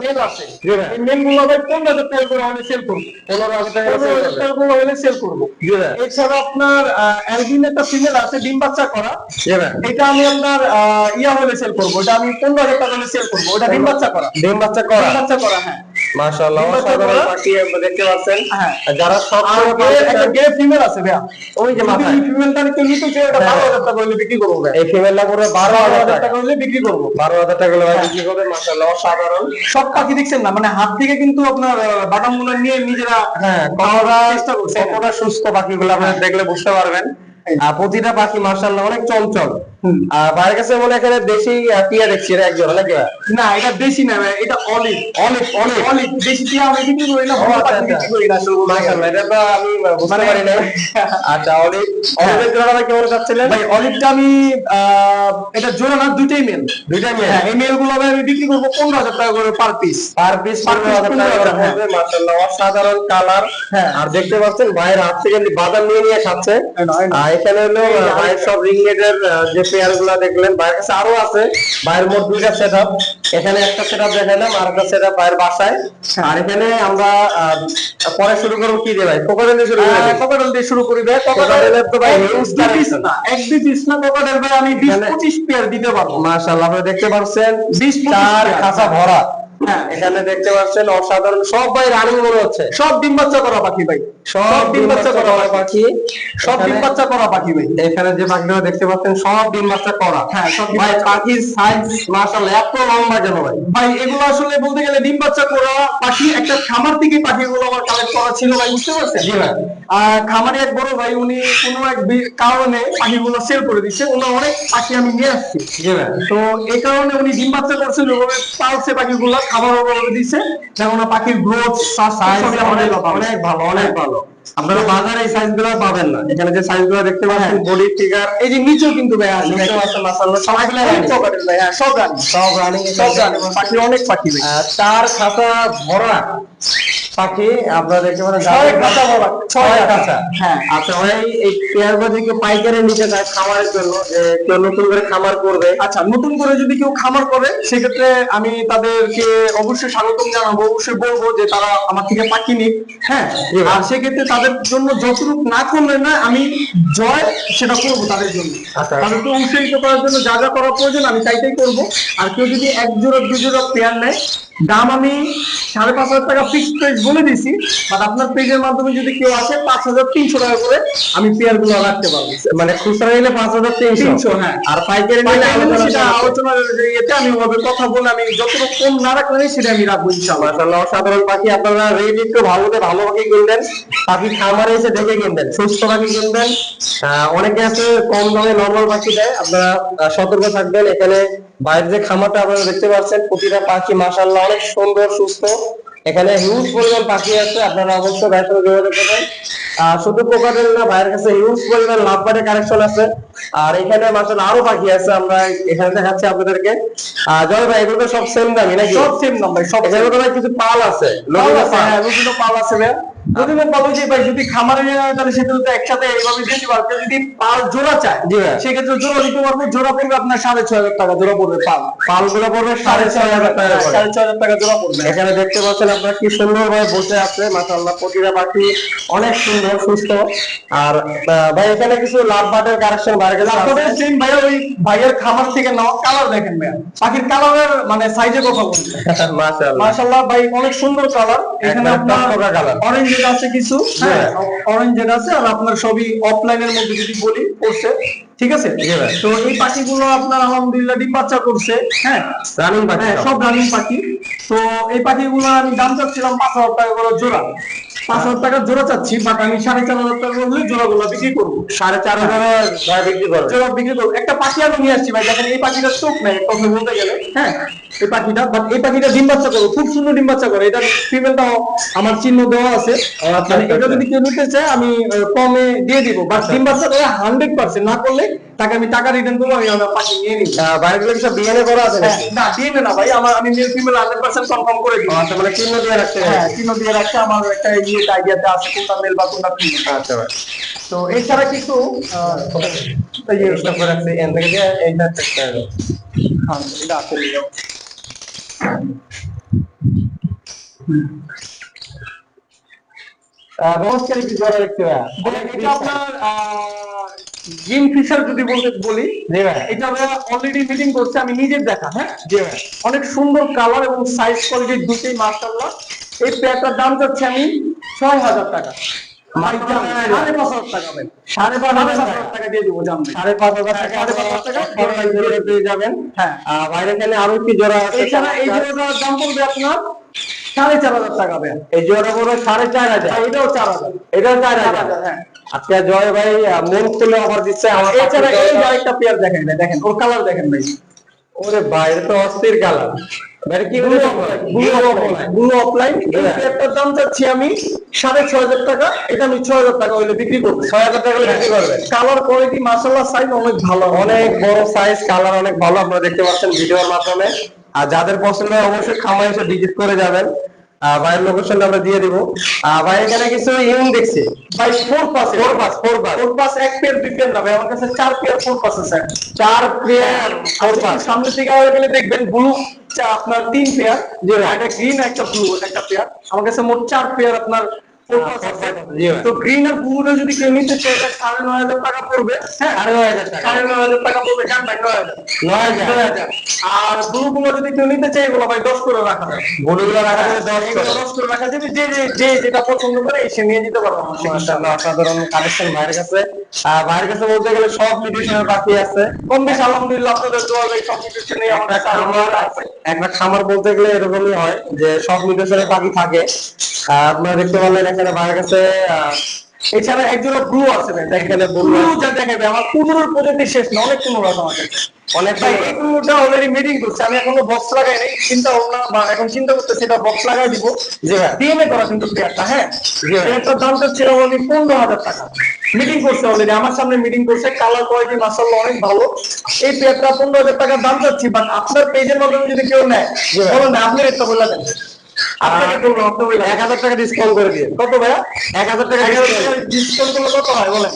Mail আছে, এই মেলগুলো ভাই 15,000 টাকা করে আমি সেল করবো। 15,000 টাকা করে হলে সেল করবো। এছাড়া আপনার অ্যালবিন একটা ফিমেল আছে ডিম বাচ্চা করা, এটা আমি আপনার ইয়া হলে সেল করবো, এটা আমি 15,000 টাকা হলে সেল করবো। ওটা ডিম বাচ্চা করা, ডিম বাচ্চা করা, ডিম বাচ্চা করা, হ্যাঁ মাশাআল্লাহ অসাধারণ পাখি দেখতে পাচ্ছেন। হ্যাঁ যারা সব একটা গে ফিমেল আছে ভাইয়া, ওই যে মাথায় এই ফিমেলটা নিতে নিতে যে এটা 12,000 টাকা হলে বিক্রি করবো ভাই। এই ফিমেলটা পুরো 12,000 টাকা হলে বিক্রি করবো, 12,000 টাকা হলে বিক্রি করবে। মাশাআল্লাহ অসাধারণ সব পাখি দেখছেন না, মানে হাত থেকে কিন্তু আপনার বাদাম গুলো নিয়ে নিজেরা কতটা চেষ্টা করছে, কতটা সুস্থ পাখিগুলো আপনারা দেখলে বুঝতে পারবেন। প্রতিটা পাখি মাশাআল্লাহ অনেক চঞ্চল। ভাইয়ের কাছে মনে এখানে দেশি টিয়া দেখছি, এটা একজন নাকি ভাই? না এটা দেশি না ভাই, এটা অলিভ। অনেক অনেক অলিভ দেশি টিয়া আমি বিক্রি করি না, বড় পাখি বিক্রি করি না আসলে। মাশাআল্লাহ এটা তো আমি বুঝতে পারি না। আচ্ছা অলিভ, অলিভের জোড়াটা কেমন যাচ্ছিলেন ভাই? অলিভটা আমি এটা জোড়া না, দুইটাই মেল, দুইটাই মেল। হ্যাঁ এই মেল গুলো আমি বিক্রি করবো 15,000 টাকা করে পার পিস, পার পিস 15,000 টাকা করে পড়বে। মাশাআল্লাহ অসাধারণ কালার। আর দেখতে পাচ্ছেন ভাইয়ের হাত থেকে বাদাম নিয়ে নিয়ে খাচ্ছে। এখানে হলো ভাইয়ের সব রিংনেটের যে পেয়ার গুলা দেখলেন, ভাইয়ের কাছে আরো আছে। ভাইয়ের মোট দুইটা সেটআপ, এখানে একটা সেটআপ দেখালাম আর একটা সেটআপ ভাইয়ের বাসায়। আর এখানে আমরা পরে শুরু করব কি দিয়ে ভাই? কোকাটেল দিয়ে শুরু করি। কোকাটেল দিয়ে শুরু করি ভাই। কোকাটেলের তো ভাই হিউজ পিস না, এক দুই পিস না, কোকাটেল ভাই আমি 20-25 পেয়ার দিতে পারবো। মাশাআল্লাহ আপনারা দেখতে পাচ্ছেন 20-25 খাঁচা ভরা। হ্যাঁ এখানে দেখতে পাচ্ছেন অসাধারণ সব ভাই রানিং মনে হচ্ছে, সব ডিম বাচ্চা করা পাখি ভাই, সব ডিম বাচ্চা করা পাখি, সব ডিম বাচ্চা করা পাখি ভাই। এখানে যে পাখিগুলো দেখতে পাচ্ছেন সব ডিম বাচ্চা করা। হ্যাঁ সব ভাই পাখির সাইজ মাশাআল্লাহ এত লম্বা কেন ভাই? ভাই এগুলো আসলে বলতে গেলে ডিম বাচ্চা করা পাখি, একটা খামার থেকে পাখিগুলো আমার কালেক্ট করা ছিল ভাই, বুঝতে পারছেন? জি ভাই। খামারে এক বড় ভাই উনি কোনো এক কারণে পাখিগুলো সেল করে দিচ্ছে, ওনার অনেক পাখি আমি নিয়ে আসছি। জি ভাই। তো এই কারণে উনি ডিম বাচ্চা করছেন, ওভাবে পালছে পাখিগুলো, খাবার ওভাবে দিচ্ছে, যেমন পাখির গ্রোথ সাইজ অনেক ভালো, অনেক ভালো। আপনারা বাজারে এই সাইজগুলো পাবেন না, এখানে যে সাইজগুলো দেখতে পাচ্ছেন বডি ফিগার, এই যে নিচেও কিন্তু ভাই আছে, নিচেও আছে মাশাআল্লাহ সবগুলো রানি, ভাই হ্যাঁ সব রানি, সব রানি, সব রানি পাখি, অনেক পাখি ভাই। চার খাঁচা ভরা পাখি আপনারা দেখতে পাচ্ছেন, 6 খাঁচা ভরা, 6 খাঁচা। হ্যাঁ আচ্ছা ভাই এই পেয়ার বাজি কেউ পাইকারি নিতে চায় খামারের জন্য, কেউ নতুন করে খামার করবে, আচ্ছা নতুন করে যদি কেউ খামার করে সেক্ষেত্রে আমি তাদেরকে অবশ্যই স্বাগতম জানাবো, অবশ্যই বলবো যে তারা আমার থেকে পাখি নিক। হ্যাঁ আর সেক্ষেত্রে তাদের জন্য যতটুকু না করলে না আমি জয় সেটা করবো তাদের জন্য, তাদেরকে উৎসাহিত করার জন্য যা যা করা প্রয়োজন আমি তাইটাই করবো। আর কেউ যদি 1 জোড়া 2 জোড়া পেয়ার নেয়, দাম আমি 5,500 টাকা ফিক্সড প্রাইস বলে দিছি, বাট আপনার পেজের মাধ্যমে যদি কেউ আসে 5,300 টাকা করে আমি পেয়ার গুলো রাখতে পারবো। মানে খুচরা নিলে 5,300, হ্যাঁ আর পাইকারি নিলে আলোচনার ইয়েতে আমি ওভাবে কথা বলে আমি যতটুকু কম না রাখলে সেটা আমি রাখবো ইনশাআল্লাহ। মাশাআল্লাহ অসাধারণ পাখি। আপনারা রেট একটু ভালোতে ভালো পাখি কিনবেন, পাখি খামারে এসে দেখে কিনবেন, সুস্থ পাখি কিনবেন। অনেকে আছে কম দামে নরমাল পাখি দেয়, আপনারা সতর্ক থাকবেন। এখানে বাইরে যে খামারটা আপনারা দেখতে পাচ্ছেন প্রতিটা পাখি মাশাআল্লাহ অনেক সুন্দর সুস্থ, এখানে হিউজ পরিমাণ পাখি আছে, আপনারা অবশ্যই ভাইয়ের সাথে যোগাযোগ করবেন। শুধু কোকাটেল না, ভাইয়ের কাছে হিউজ পরিমাণ লাভবার্ডের কালেকশন আছে। আর এখানে মাশাআল্লাহ আরো পাখি আছে, আমরা এখানে দেখাচ্ছি আপনাদেরকে। জয় ভাই এগুলো সব সেম দামই নাকি? সব সেম দাম ভাই, সব এখানে তো ভাই কিছু পাল আছে, বিভিন্ন পাল আছে ভাই। যদি পাল যে ভাই যদি খামারে নিয়ে যায় তাহলে সেটা তো একসাথে এইভাবে দিয়ে দিতে পারবে। যদি পাল জোড়া চায় সেক্ষেত্রে জোড়া দিতে পারবো, জোড়া পড়বে আপনার 6,500 টাকা জোড়া পড়বে, পাল গুলো পড়বে 6,500 টাকা, 6,500 টাকা জোড়া পড়বে। এখানে দেখতে পাচ্ছেন আপনারা কি সুন্দর ভাবে বসে আছে মাশাআল্লাহ, প্রতিটা পাখি অনেক সুন্দর সুস্থ। আর ভাই এখানে কিছু লাভ বাটের কালেকশন বাইরে আপনাদের সেম ভাই ওই ভাইয়ের খামার থেকে নেওয়া কালার দেখেন ভাই, পাখির কালারের মানে সাইজের কথা বলছি মাশাআল্লাহ মাশাআল্লাহ ভাই অনেক সুন্দর কালার। এখানে আপনার অরেঞ্জ যেটা আছে কিছু, হ্যাঁ অরেঞ্জ যেটা আছে, আর আপনার সবই অফলাইনের মধ্যে যদি বলি করছে, ঠিক আছে? তো এই পাখিগুলো আপনার আলহামদুলিল্লাহ ডিম বাচ্চা করছে, হ্যাঁ রানিং পাখি, সব রানিং পাখি। তো এই পাখিগুলো আমি দাম চাচ্ছিলাম 5,000 টাকা করে জোড়া, 5,000 টাকা জোড়া চাচ্ছি, বাট আমি 4,500 টাকা হলে জোড়াগুলো বিক্রি করবো, 4,500 বিক্রি করবো, জোড়া বিক্রি করবো। একটা পাখি আমি নিয়ে আসছি ভাই, দেখেন এই পাখিটার চোখ নাই কথা বলতে গেলে, হ্যাঁ এই পাখিটা, বাট এই পাখিটা ডিম বাচ্চা করবো, খুব সুন্দর ডিম বাচ্চা করে। এটা ফিমেলটাও আমার চিহ্ন দেওয়া আছে, মানে এটা যদি কেউ নিতে চায় আমি কমে দিয়ে দিব, বাট ডিম বাচ্চা করে 100% না করলে তাকে আমি টাকা রিটার্ন করবো, আমি আমার পাখি নিয়ে নিব। বাইরেগুলো সব ডিএনএ করা আছে না ডিএনএ না ভাই, আমি মেল ফিমেল 100% কনফার্ম করে দিব। আচ্ছা মানে চিহ্ন দিয়ে রাখতে, হ্যাঁ চিহ্ন দিয়ে রাখতে আমার একটা আইডিয়াতে আছে কোনটা মেল বা কোনটা ফিমেল। আচ্ছা ভাই। তো এছাড়া কিছু এই যে স্টক করে রাখছি এখান থেকে যে এইটা চেক করে হ্যাঁ এটা আছে। নমস্কার, কি জোড়া দেখতে ভাই? এটা আপনার জিম ফিশার যদি বলি, জি ভাই। এটা আমরা অলরেডি মিটিং করছে, আমি নিজের দেখা। হ্যাঁ, জি ভাই। অনেক সুন্দর কালার এবং সাইজ কোয়ালিটি দুটোই মাশাআল্লাহ। এই পেয়ারটার দাম চাচ্ছি আমি 6,000 টাকা। মাত্র 5,500 টাকা ভাই। 5,500 টাকা দিয়ে দিব জান ভাই। 5,500 টাকা 5,500 টাকা পেয়ে যাবেন। হ্যাঁ, বাইরে এখানে আরো কি জোড়া আছে? এছাড়া এই জোড়াটার দাম পড়বে আপনার 4,500 টাকা ভাই। এই জোড়া পুরো 4,500। এটাও 4,000। এটাও 4,000। হ্যাঁ। আজকে জয় ভাই মন খুলে অফার দিচ্ছে আমার এছাড়া এই যে আরেকটা পেয়ার দেখেন ভাই, দেখেন ওর কালার দেখেন ভাই। ওরে ভাই, এটা তো অস্থির কালার। ভাই কি ব্লু অফলাইন। এই পেয়ারটার দাম চাচ্ছি আমি 6,500 টাকা। এটা আমি 6,000 টাকা হইলে বিক্রি করবো। 6,000 টাকা বিক্রি করবেন। কালার কোয়ালিটি মাশাআল্লাহ, সাইজ অনেক ভালো, অনেক বড় সাইজ, কালার অনেক ভালো, আপনারা দেখতে পাচ্ছেন ভিডিওর মাধ্যমে। আর যাদের পছন্দ হয় অবশ্যই খামারে এসে ভিজিট করে যাবেন। ভাইয়ের লোকেশনটা আমরা দিয়ে দিব। ভাই এখানে কিছু ইউন দেখছি ভাই। ফোর পাস এক পেয়ার দুই পেয়ার না ভাই, আমার কাছে 4 পেয়ার 4 পাস আছে। 4 পেয়ার 4 পাস। সামনে থেকে আগে গেলে দেখবেন ব্লু আপনার 3 পেয়ার, জি ভাই। একটা গ্রিন একটা ব্লু একটা পেয়ার। আমার কাছে মোট 4 পেয়ার আপনার 4 পাস আছে। জি ভাই। তো গ্রিন আর ব্লুটা যদি কেউ নিতে চায়, এটা 9,500 টাকা পড়বে। হ্যাঁ, 9,500 টাকা। 9,500 টাকা পড়বে। জান ভাই 9,000। 9,000। আর ব্লু গুলো যদি কেউ নিতে চায়, এগুলো ভাই 10 করে রাখা যাবে। বড়গুলো রাখা যাবে 10 এগুলো করে। 10 করে রাখা যাবে। যে যেটা পছন্দ করে এসে নিয়ে যেতে পারবো। মাশাআল্লাহ, অসাধারণ কালেকশন ভাইয়ের কাছে। ভাইয়ের কাছে বলতে গেলে সব মিউটেশনের পাখি আছে। কম বেশ আলহামদুলিল্লাহ, আপনাদের দোয়া ভাই সব কিছু নেই আমার কাছে খামার আছে। একটা খামার বলতে গেলে এরকমই হয় যে সব মিউটেশনের পাখি থাকে। আপনারা দেখতে পারলেন এখানে ভাইয়ের কাছে এছাড়া একজোড়া ব্লু আছে ভাই, এখানে ব্লু যা দেখাবে আমার 15 পর্যন্ত শেষ না, অনেক 15 আছে আমার কাছে। অনেক ভাই এই ব্লুটা অলরেডি মিটিং করছে, আমি এখনো বক্স লাগাই নাই। চিন্তা ভাবনা বা এখন চিন্তা করতেছি এটা বক্স লাগাই দিব। জি ভাই। ডিএমএ করা কিন্তু পেয়ারটা। হ্যাঁ, জি ভাই। পেয়ারটার দামটা ছিল অনলি 15,000 টাকা। মিটিং করছে অলরেডি, আমার সামনে মিটিং করছে। কালার কোয়ালিটি মাশাআল্লাহ অনেক ভালো। এই পেয়ারটা 15,000 টাকা দাম চাচ্ছি, বাট আপনার পেজের মাধ্যমে যদি কেউ নেয়, জি ভাই। বলুন না, আপনি একটা বলে দেন। আপনাকে বলবো, আপনি বলে 1,000 টাকা ডিসকাউন্ট করে দিয়ে। কত ভাইয়া? 1,000 টাকা 1,000 ডিসকাউন্ট করলে কত হয় বলেন?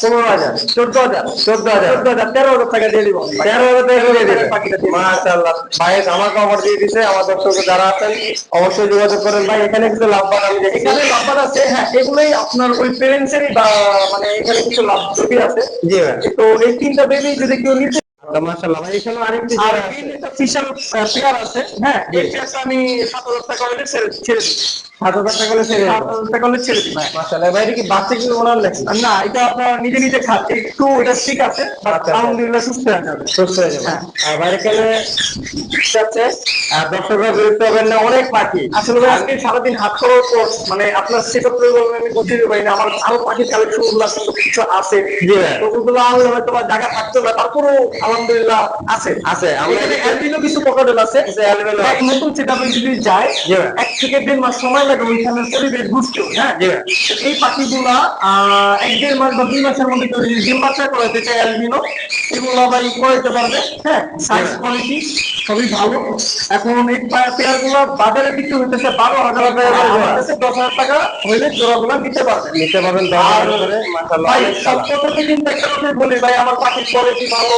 15,000 14,000 14,000 13,000 টাকা দিয়ে দিব। 13,000 টাকা দিয়ে দিবেন। পাখিটা দিয়ে দিবেন। মাশাআল্লাহ, ভাই আমাকে অফার দিয়ে দিছে। আমার দর্শক যারা আছেন অবশ্যই যোগাযোগ করেন। ভাই এখানে কিছু লাভবান আমি দেখছি। এখানে লাভবান আছে। হ্যাঁ, এগুলোই আপনার ওই প্যারেন্টসেরই বা মানে এখানে কিছু লাভ বেবি আছে। জি ভাই। তো এই 3টা বেবি যদি কেউ নিতে, মাশাআল্লাহ ভাই, এখানে আরেকটি আর জোড়া আছে। একটা ফিশাল পেয়ার আছে। হ্যাঁ, এই পেয়ারটা আমি 7,000 টাকা হলে ছেড়ে দিই। 7,000 টাকা হলে ছেড়ে দেব। 7,000 টাকা হলে ছেড়ে দিই। মাশাআল্লাহ ভাই, এটা কি বাচ্চা কি ওনার নাকি? না, এটা আপনার নিজে নিজে খাচ্ছে, একটু এটা ঠিক আছে, but আচ্ছা। আলহামদুলিল্লাহ সুস্থ হয়ে যাবে। সুস্থ হয়ে যাবে। হ্যাঁ। আর বাইরে গেলে যাচ্ছে আর দর্শকরা বিরক্ত হবেন না, অনেক পাখি। আসলে ভাই আজকে সারাদিন হাত খরচ পর মানে আপনার সেটআপ করে বলবেন আমি করতে পারি না। আমার আরো পাখির কালেকশন গুলো কিন্তু কিছু আছে। জি ভাই। তো ওগুলো আনলে হয়তো বা জায়গা থাকতো না, তারপরেও আলহামদুলিল্লাহ আছে। আছে, আমরা এখানে অ্যালবিনো কিছু পকেটেল আছে। কিছু অ্যালবিনো আছে। নতুন সেটআপে যদি যায়, জি ভাই। 1 থেকে 1.5 মাস সময় লাগে ওইখানে পরিবেশ বুঝতে। হ্যাঁ, জি ভাই। এই পাখিগুলা 1-1.5 মাস বা 2 মাসের মধ্যে কেউ যদি ডিম বাচ্চা করাতে চায় অ্যালবিনো, এগুলো ভাই করাতে পারবে। হ্যাঁ, সাইজ কোয়ালিটি সবই ভালো। এখন এই পেয়ার গুলো বাজারে বিক্রি হইতেছে 12,000 টাকা করে জোড়া। 10,000 টাকা হইলে জোড়াগুলো নিতে পারবেন। নিতে পারবেন 10,000 করে। মাশাআল্লাহ ভাই অনেক সব কালার। কথাতে কিন্তু একটা কথাই বলি ভাই, আমার পাখির কোয়ালিটি ভালো,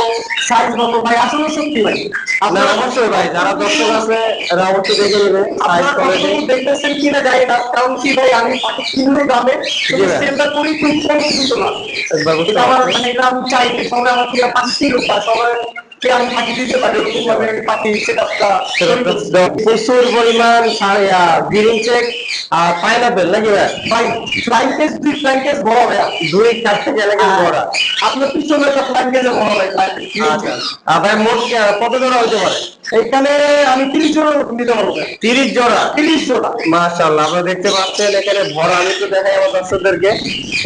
সাইজ ভালো। ভাই আসলে সত্যি ভাই, না আপনারা অবশ্যই ভাই, যারা দর্শক আছে এরা অবশ্যই দেখে নেবে সাইজ আপনারা কোয়ালিটি। কতটুকু দেখতেছেন কিনা জানি না, কারণ কি ভাই আমি পাখি কিনলো দামে সেলটা করি খুব কম কিন্তু না। একবার বুঝতে এটা আমার পারছি। মানে এটা আমি চাই যে সবাই আমার থেকে পাখি কিনুক, বা সবাই আমি পাখি দিতে পারি, ওরকমভাবে আমি পাখি সেটআপটা প্রচুর পরিমাণ গ্রিন চেক আর পাইনাপেল নাকি ভাই? ভাই ফ্লাইং কেস বড় ভাইয়া। 2-4 থেকে এলাকা বড়। আপনার পিছনে একটা ফ্লাইং কেস বড় ভাই। আচ্ছা। ভাই মোট কত জোড়া হতে পারে? এখানে আমি 30 জোড়া নিতে পারবো ভাই। 30 জোড়া। 30 জোড়া। মাশাআল্লাহ, আপনারা দেখতে পাচ্ছেন এখানে ভরা। আমি একটু দেখাই আমার দর্শকদেরকে।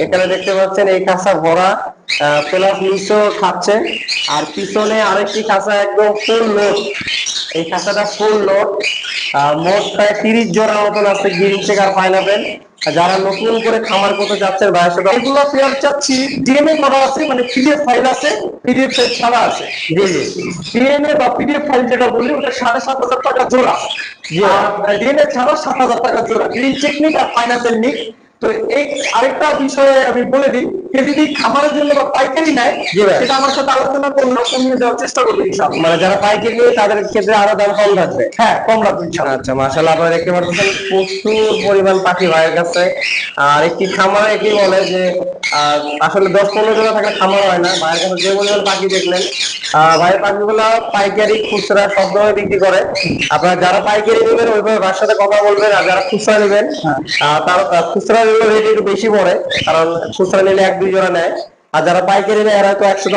এখানে দেখতে পাচ্ছেন এই কাঁচা ভরা, প্লাস নিচও খাচ্ছে। আর পিছনে আরেকটি কাঁচা একদম ফুল লোড। এই কাঁচাটা ফুল লোড। মোট প্রায় 30 জোড়া মতন আছে গ্রিন চেক আর পাইনাপেল। যারা নতুন করে খামার করতে যাচ্ছেন ভাইয়ের সাথে এগুলো পেয়ার চাচ্ছি, ডিএমএ করা আছে, মানে পিডিএফ ফাইল আছে, পিডিএফ ছাড়া আছে। জি জি ডিএনএ বা পিডিএফ ফাইল যেটা বলি ওটা 7,500 টাকা জোড়া। জি। আর ডিএনএ ছাড়া 7,000 টাকা জোড়া। গ্রিন চেক নিক আর পাইনাপেল নিক তো এই আরেকটা বিষয়ে আমি বলে দিই, কেউ যদি খামারের জন্য বা পাইকারি নেয়, জি ভাই। সেটা আমার সাথে আলোচনা করলে কমিয়ে দেওয়ার চেষ্টা করবো ইনশাআল্লাহ। মানে যারা পাইকারি নিয়ে তাদের ক্ষেত্রে আরো দাম কম থাকবে। হ্যাঁ, কম রাখবো ইনশাআল্লাহ। আচ্ছা, মাশাআল্লাহ, আপনারা দেখতে পাচ্ছেন প্রচুর পরিমাণ পাখি ভাইয়ের কাছে। আর একটি খামারে কি বলে যে আসলে 10-15 জোড়া থাকলে খামার হয় না। ভাইয়ের কাছে যে পরিমাণ পাখি দেখলেন, ভাইয়ের পাখিগুলা পাইকারি খুচরা সব ধরনের বিক্রি করে। আপনারা যারা পাইকারি নেবেন ওইভাবে ভাইয়ের সাথে কথা বলবেন, আর যারা খুচরা নেবেন তার খুচরা নিলে রেট একটু বেশি পড়ে, কারণ খুচরা নিলে 1-2 জোড়া নেয়। আর যারা পাইকারি নেয় এরা তো 100